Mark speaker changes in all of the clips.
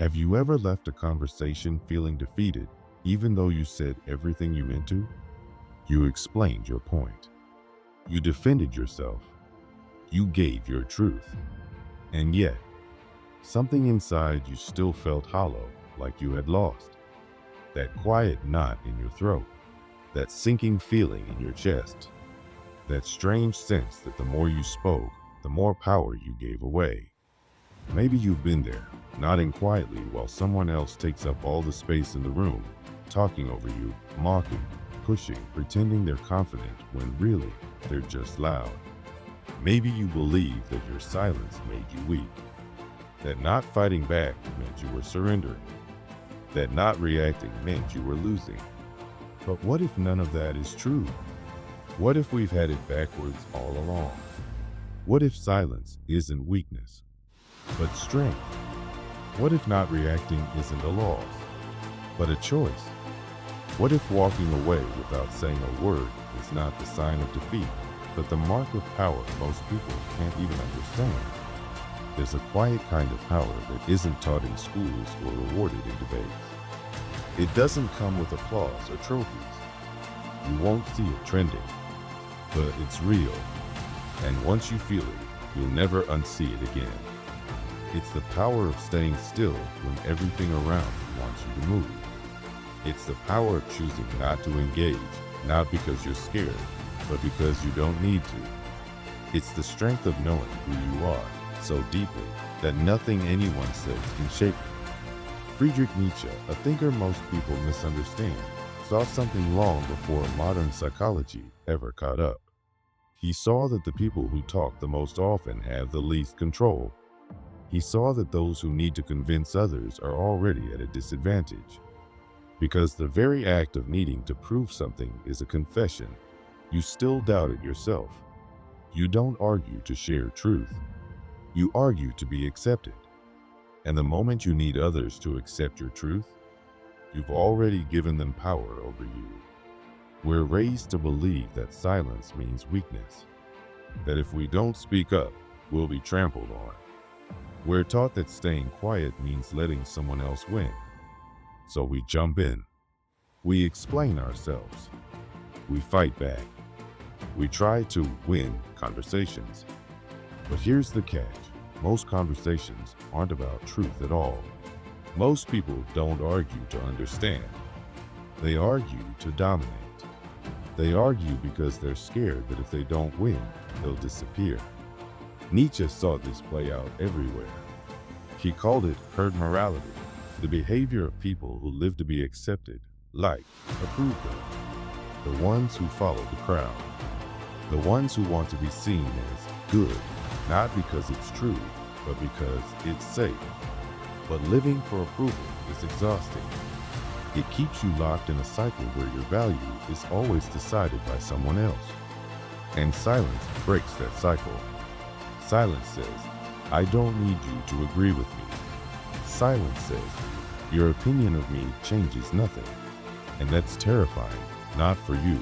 Speaker 1: Have you ever left a conversation feeling defeated, even though you said everything you meant to? You explained your point. You defended yourself. You gave your truth. And yet, something inside you still felt hollow, like you had lost. That quiet knot in your throat, that sinking feeling in your chest, that strange sense that the more you spoke, the more power you gave away. Maybe you've been there, nodding quietly while someone else takes up all the space in the room, talking over you, mocking, pushing, pretending they're confident when really they're just loud. Maybe you believe that your silence made you weak, that not fighting back meant you were surrendering, that not reacting meant you were losing. But what if none of that is true? What if we've had it backwards all along? What if silence isn't weakness, but strength? What if not reacting isn't a loss, but a choice? What if walking away without saying a word is not the sign of defeat, but the mark of power most people can't even understand? There's a quiet kind of power that isn't taught in schools or rewarded in debates. It doesn't come with applause or trophies. You won't see it trending, but it's real. And once you feel it, you'll never unsee it again. It's the power of staying still when everything around you wants you to move. It's the power of choosing not to engage, not because you're scared, but because you don't need to. It's the strength of knowing who you are so deeply that nothing anyone says can shake it. Friedrich Nietzsche, a thinker most people misunderstand, saw something long before modern psychology ever caught up. He saw that the people who talk the most often have the least control. He saw that those who need to convince others are already at a disadvantage. Because the very act of needing to prove something is a confession, you still doubt it yourself. You don't argue to share truth. You argue to be accepted. And the moment you need others to accept your truth, you've already given them power over you. We're raised to believe that silence means weakness, that if we don't speak up, we'll be trampled on. We're taught that staying quiet means letting someone else win. So we jump in. We explain ourselves. We fight back. We try to win conversations. But here's the catch. Most conversations aren't about truth at all. Most people don't argue to understand. They argue to dominate. They argue because they're scared that if they don't win, they'll disappear. Nietzsche saw this play out everywhere. He called it herd morality, the behavior of people who live to be accepted, liked, approved of. The ones who follow the crowd. The ones who want to be seen as good, not because it's true, but because it's safe. But living for approval is exhausting. It keeps you locked in a cycle where your value is always decided by someone else. And silence breaks that cycle. Silence says, I don't need you to agree with me. Silence says, your opinion of me changes nothing. And that's terrifying, not for you,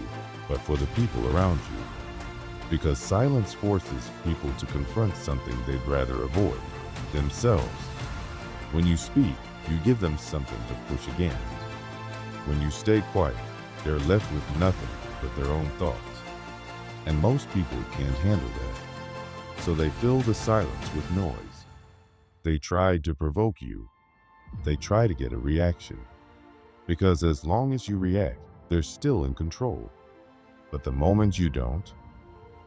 Speaker 1: but for the people around you. Because silence forces people to confront something they'd rather avoid, themselves. When you speak, you give them something to push against. When you stay quiet, they're left with nothing but their own thoughts. And most people can't handle that. So they fill the silence with noise. They try to provoke you. They try to get a reaction. Because as long as you react, they're still in control. But the moment you don't,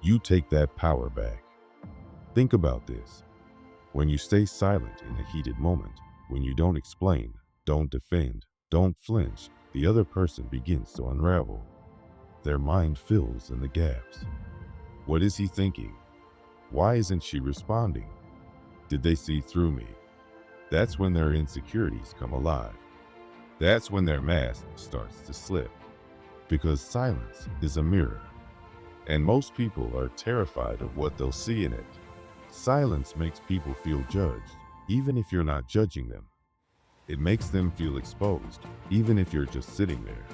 Speaker 1: you take that power back. Think about this. When you stay silent in a heated moment, when you don't explain, don't defend, don't flinch, the other person begins to unravel. Their mind fills in the gaps. What is he thinking? Why isn't she responding? Did they see through me? That's when their insecurities come alive. That's when their mask starts to slip. Because silence is a mirror. And most people are terrified of what they'll see in it. Silence makes people feel judged, even if you're not judging them. It makes them feel exposed, even if you're just sitting there.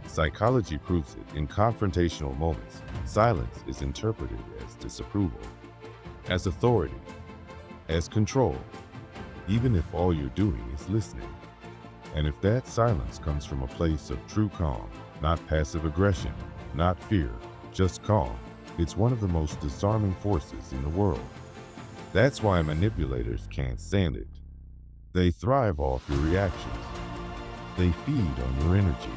Speaker 1: Psychology proves it. In confrontational moments, silence is interpreted as disapproval, as authority, as control. even if all you're doing is listening. And if that silence comes from a place of true calm, not passive aggression, not fear, just calm, it's one of the most disarming forces in the world. That's why manipulators can't stand it. They thrive off your reactions. They feed on your energy.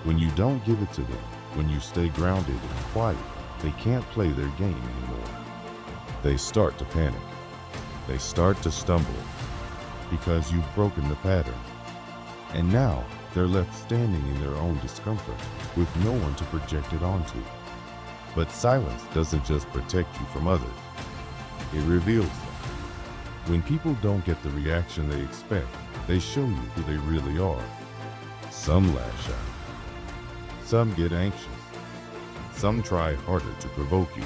Speaker 1: When you don't give it to them, when you stay grounded and quiet, they can't play their game anymore. They start to panic. They start to stumble because you've broken the pattern. And now they're left standing in their own discomfort with no one to project it onto. But silence doesn't just protect you from others. It reveals them. When people don't get the reaction they expect, they show you who they really are. Some lash out. Some get anxious. Some try harder to provoke you.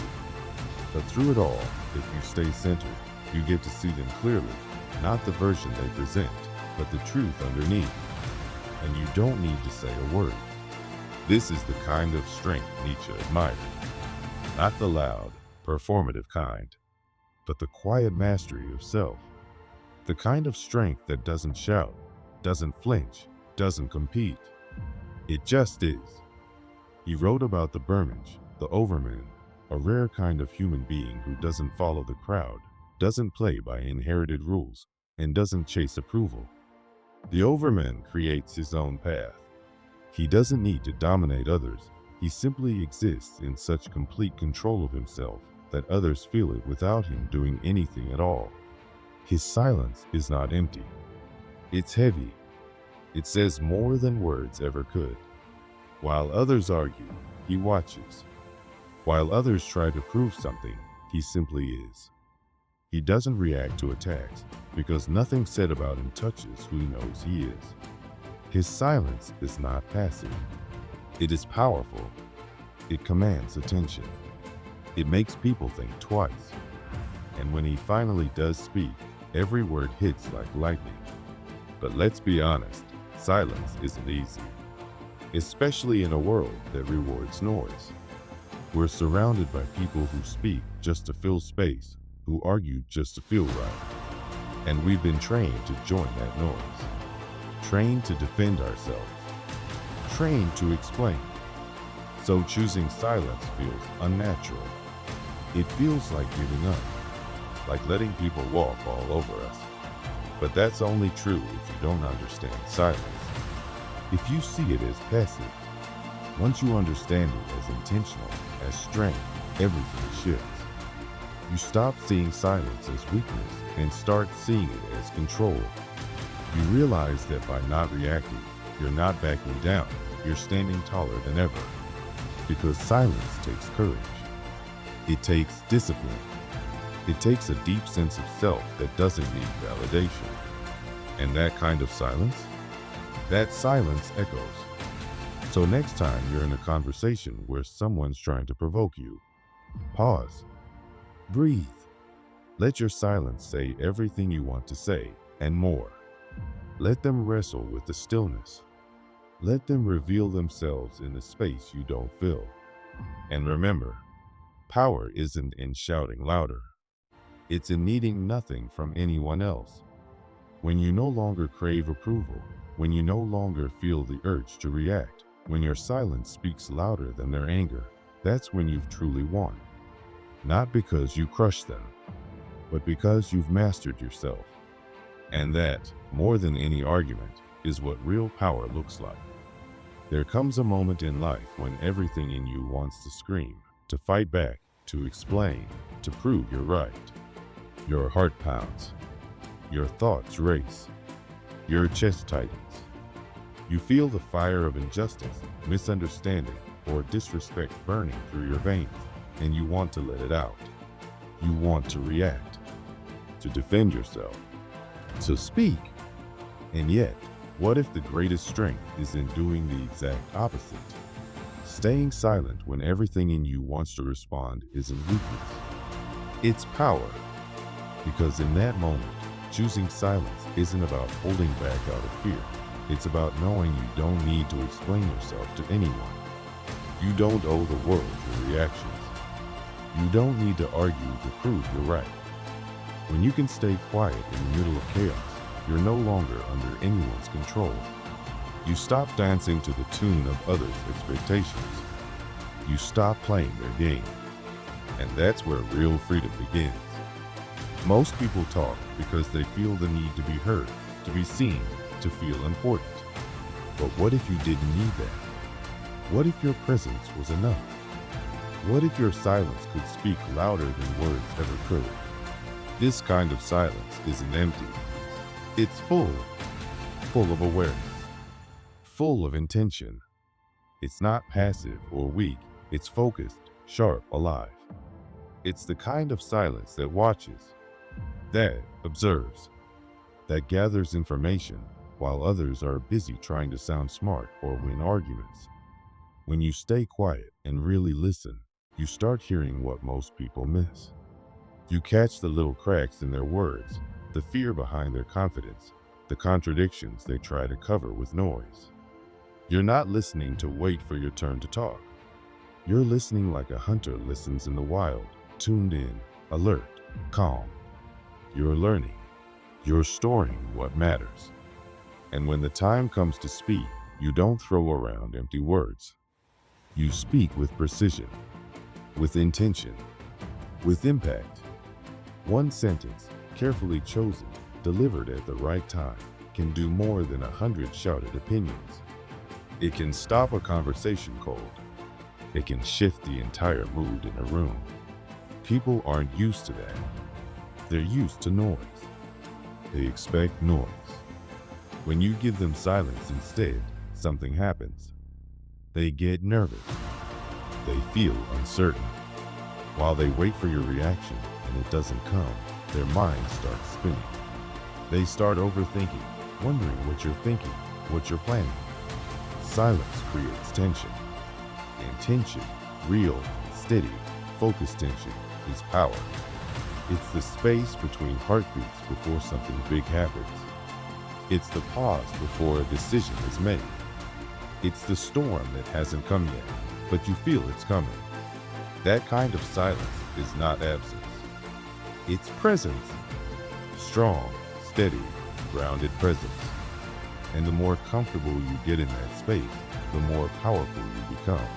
Speaker 1: But through it all, if you stay centered, you get to see them clearly, not the version they present, but the truth underneath. And you don't need to say a word. This is the kind of strength Nietzsche admired. Not the loud, performative kind, but the quiet mastery of self. The kind of strength that doesn't shout, doesn't flinch, doesn't compete. It just is. He wrote about the Burmage, the Overman, a rare kind of human being who doesn't follow the crowd, doesn't play by inherited rules, and doesn't chase approval. The Overman creates his own path. He doesn't need to dominate others. He simply exists in such complete control of himself that others feel it without him doing anything at all. His silence is not empty. It's heavy. It says more than words ever could. While others argue, he watches. While others try to prove something, he simply is. He doesn't react to attacks because nothing said about him touches who he knows he is. His silence is not passive. It is powerful. It commands attention. It makes people think twice. And when he finally does speak, every word hits like lightning. But let's be honest, silence isn't easy, especially in a world that rewards noise. We're surrounded by people who speak just to fill space, who argue just to feel right. And we've been trained to join that noise, trained to defend ourselves, trained to explain. So choosing silence feels unnatural. It feels like giving up, like letting people walk all over us. But that's only true if you don't understand silence. If you see it as passive, once you understand it as intentional, as strength, everything shifts. You stop seeing silence as weakness and start seeing it as control. You realize that by not reacting, you're not backing down, you're standing taller than ever. Because silence takes courage. It takes discipline. It takes a deep sense of self that doesn't need validation. And that kind of silence? That silence echoes. So next time you're in a conversation where someone's trying to provoke you, pause. Breathe. Let your silence say everything you want to say and more. Let them wrestle with the stillness. Let them reveal themselves in the space you don't fill. And remember, power isn't in shouting louder. It's in needing nothing from anyone else. When you no longer crave approval, when you no longer feel the urge to react, when your silence speaks louder than their anger, that's when you've truly won. Not because you crushed them, but because you've mastered yourself. And that, more than any argument, is what real power looks like. There comes a moment in life when everything in you wants to scream, to fight back, to explain, to prove you're right. Your heart pounds. Your thoughts race. Your chest tightens. You feel the fire of injustice, misunderstanding, or disrespect burning through your veins, and you want to let it out. You want to react, to defend yourself, to speak. And yet, what if the greatest strength is in doing the exact opposite? Staying silent when everything in you wants to respond isn't weakness. It's power. Because in that moment, choosing silence isn't about holding back out of fear. It's about knowing you don't need to explain yourself to anyone. You don't owe the world your reactions. You don't need to argue to prove you're right. When you can stay quiet in the middle of chaos, you're no longer under anyone's control. You stop dancing to the tune of others' expectations. You stop playing their game. And that's where real freedom begins. Most people talk because they feel the need to be heard, to be seen, to feel important. But what if you didn't need that? What if your presence was enough? What if your silence could speak louder than words ever could? This kind of silence isn't empty. It's full of awareness, full of intention. It's not passive or weak. It's focused, sharp, alive. It's the kind of silence that watches, that observes, that gathers information while others are busy trying to sound smart or win arguments. When you stay quiet and really listen, you start hearing what most people miss. You catch the little cracks in their words, the fear behind their confidence, the contradictions they try to cover with noise. You're not listening to wait for your turn to talk. You're listening like a hunter listens in the wild, tuned in, alert, calm. You're learning. You're storing what matters. And when the time comes to speak, you don't throw around empty words. You speak with precision, with intention, with impact. One sentence, carefully chosen, delivered at the right time, can do more than 100 shouted opinions. It can stop a conversation cold. It can shift the entire mood in a room. People aren't used to that. They're used to noise. They expect noise. When you give them silence instead, something happens. They get nervous. They feel uncertain. While they wait for your reaction and it doesn't come, their minds start spinning. They start overthinking, wondering what you're thinking, what you're planning. Silence creates tension. And tension, real, steady, focused tension, is power. It's the space between heartbeats before something big happens. It's the pause before a decision is made. It's the storm that hasn't come yet, but you feel it's coming. That kind of silence is not absence. It's presence. Strong, steady, grounded presence. And the more comfortable you get in that space, the more powerful you become.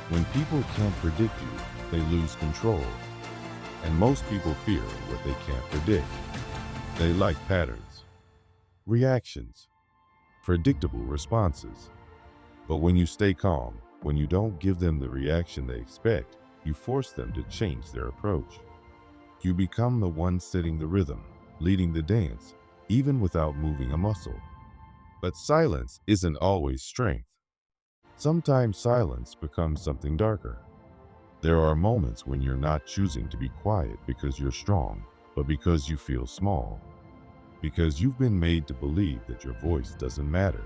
Speaker 1: When people can't predict you, they lose control. And most people fear what they can't predict. They like patterns, reactions, predictable responses. But when you stay calm, when you don't give them the reaction they expect, you force them to change their approach. You become the one setting the rhythm, leading the dance, even without moving a muscle. But silence isn't always strength. Sometimes silence becomes something darker. There are moments when you're not choosing to be quiet because you're strong, but because you feel small. Because you've been made to believe that your voice doesn't matter.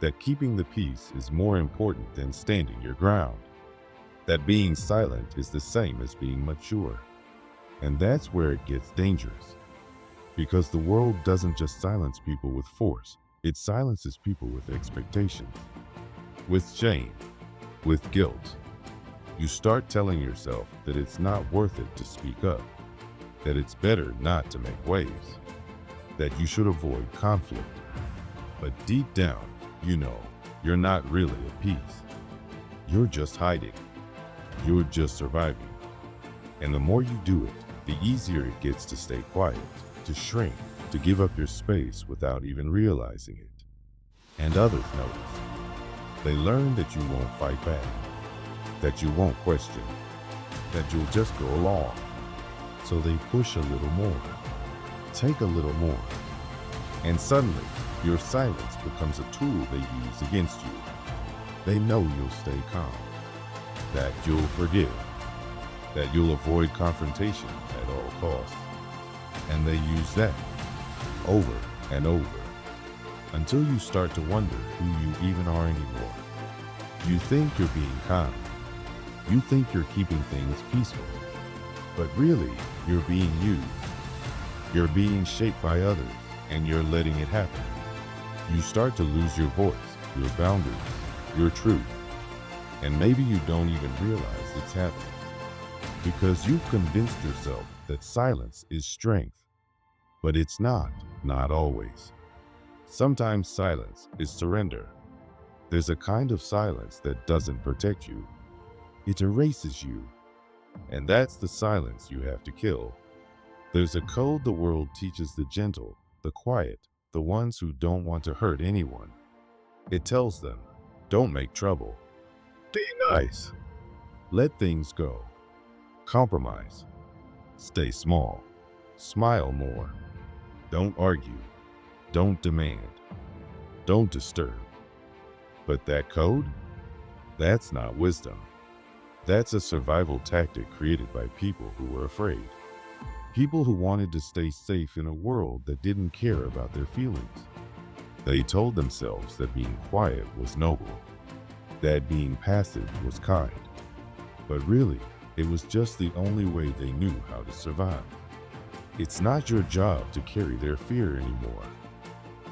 Speaker 1: That keeping the peace is more important than standing your ground. That being silent is the same as being mature. And that's where it gets dangerous. Because the world doesn't just silence people with force, it silences people with expectations, with shame, with guilt. You start telling yourself that it's not worth it to speak up, that it's better not to make waves, that you should avoid conflict. But deep down, you know, you're not really at peace. You're just hiding. You're just surviving. And the more you do it, the easier it gets to stay quiet, to shrink, to give up your space without even realizing it. And others notice. They learn that you won't fight back, that you won't question, that you'll just go along. So they push a little more, take a little more, and suddenly your silence becomes a tool they use against you. They know you'll stay calm, that you'll forgive, that you'll avoid confrontation at all costs. And they use that over and over until you start to wonder who you even are anymore. You think you're being kind. You think you're keeping things peaceful. But really, you're being used. You're being shaped by others, and you're letting it happen. You start to lose your voice, your boundaries, your truth. And maybe you don't even realize it's happening. Because you've convinced yourself that silence is strength. But it's not always. Sometimes silence is surrender. There's a kind of silence that doesn't protect you. It erases you. And that's the silence you have to kill. There's a code the world teaches the gentle, the quiet, the ones who don't want to hurt anyone. It tells them, don't make trouble. Be nice. Let things go. Compromise. Stay small. Smile more. Don't argue. Don't demand. Don't disturb. But that code? That's not wisdom. That's a survival tactic created by people who were afraid. People who wanted to stay safe in a world that didn't care about their feelings. They told themselves that being quiet was noble, that being passive was kind. But really, it was just the only way they knew how to survive. It's not your job to carry their fear anymore.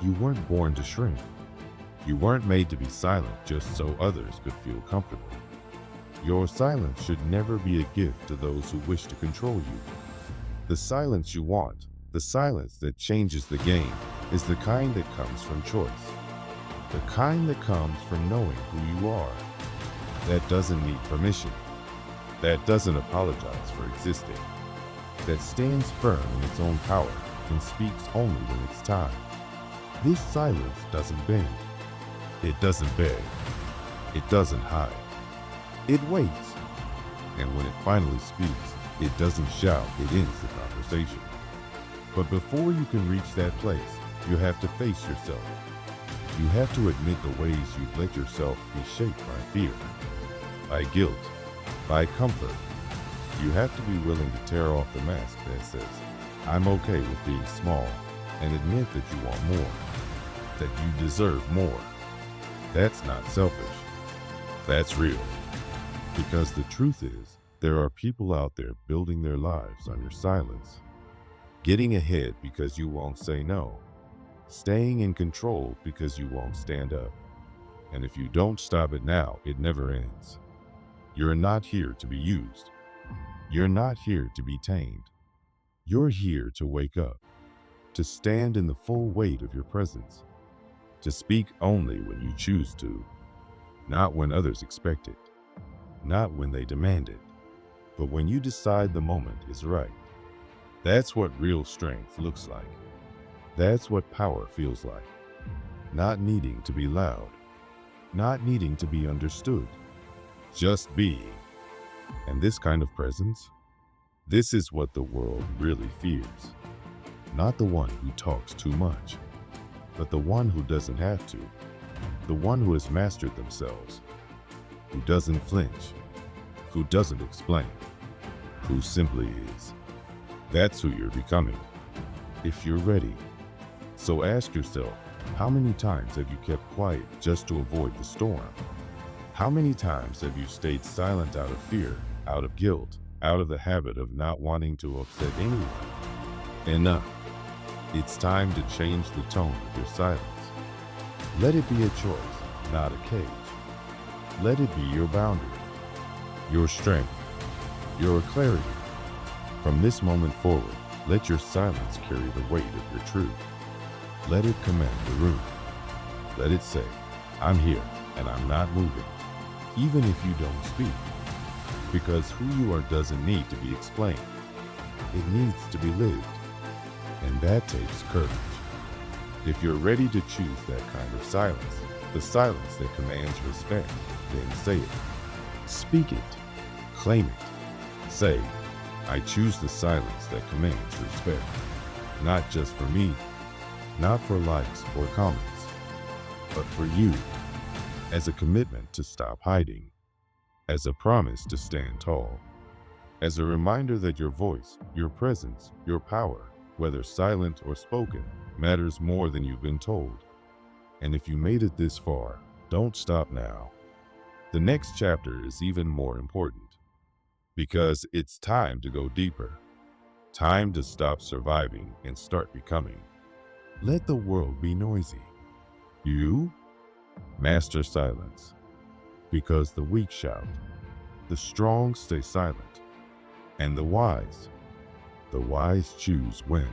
Speaker 1: You weren't born to shrink. You weren't made to be silent just so others could feel comfortable. Your silence should never be a gift to those who wish to control you. The silence you want, the silence that changes the game, is the kind that comes from choice. The kind that comes from knowing who you are. That doesn't need permission. That doesn't apologize for existing. That stands firm in its own power and speaks only when it's time. This silence doesn't bend. It doesn't beg. It doesn't hide. It waits. And when it finally speaks, it doesn't shout, it ends the conversation. But before you can reach that place, you have to face yourself. You have to admit the ways you've let yourself be shaped by fear, by guilt, by comfort. You have to be willing to tear off the mask that says, I'm okay with being small, and admit that you want more, that you deserve more. That's not selfish. That's real. Because the truth is, there are people out there building their lives on your silence, getting ahead because you won't say no, staying in control because you won't stand up. And if you don't stop it now, it never ends. You're not here to be used. You're not here to be tamed. You're here to wake up, to stand in the full weight of your presence, to speak only when you choose to, not when others expect it, not when they demand it, but when you decide the moment is right. That's what real strength looks like. That's what power feels like. Not needing to be loud, not needing to be understood, just being. And this kind of presence, this is what the world really fears. Not the one who talks too much, but the one who doesn't have to, the one who has mastered themselves, who doesn't flinch, who doesn't explain, who simply is. That's who you're becoming, if you're ready. So ask yourself, how many times have you kept quiet just to avoid the storm? How many times have you stayed silent out of fear, out of guilt, out of the habit of not wanting to upset anyone? Enough. It's time to change the tone of your silence. Let it be a choice, not a cage. Let it be your boundary, your strength, your clarity. From this moment forward, let your silence carry the weight of your truth. Let it command the room. Let it say, I'm here and I'm not moving, even if you don't speak. Because who you are doesn't need to be explained. It needs to be lived. And that takes courage. If you're ready to choose that kind of silence, the silence that commands respect, then say it. Speak it. Claim it. Say, I choose the silence that commands respect. Not just for me, not for likes or comments, but for you, as a commitment to stop hiding, as a promise to stand tall, as a reminder that your voice, your presence, your power, whether silent or spoken, matters more than you've been told. And if you made it this far, don't stop now. The next chapter is even more important, because it's time to go deeper, time to stop surviving and start becoming. Let the world be noisy. You master silence, because the weak shout, the strong stay silent, And the wise choose when.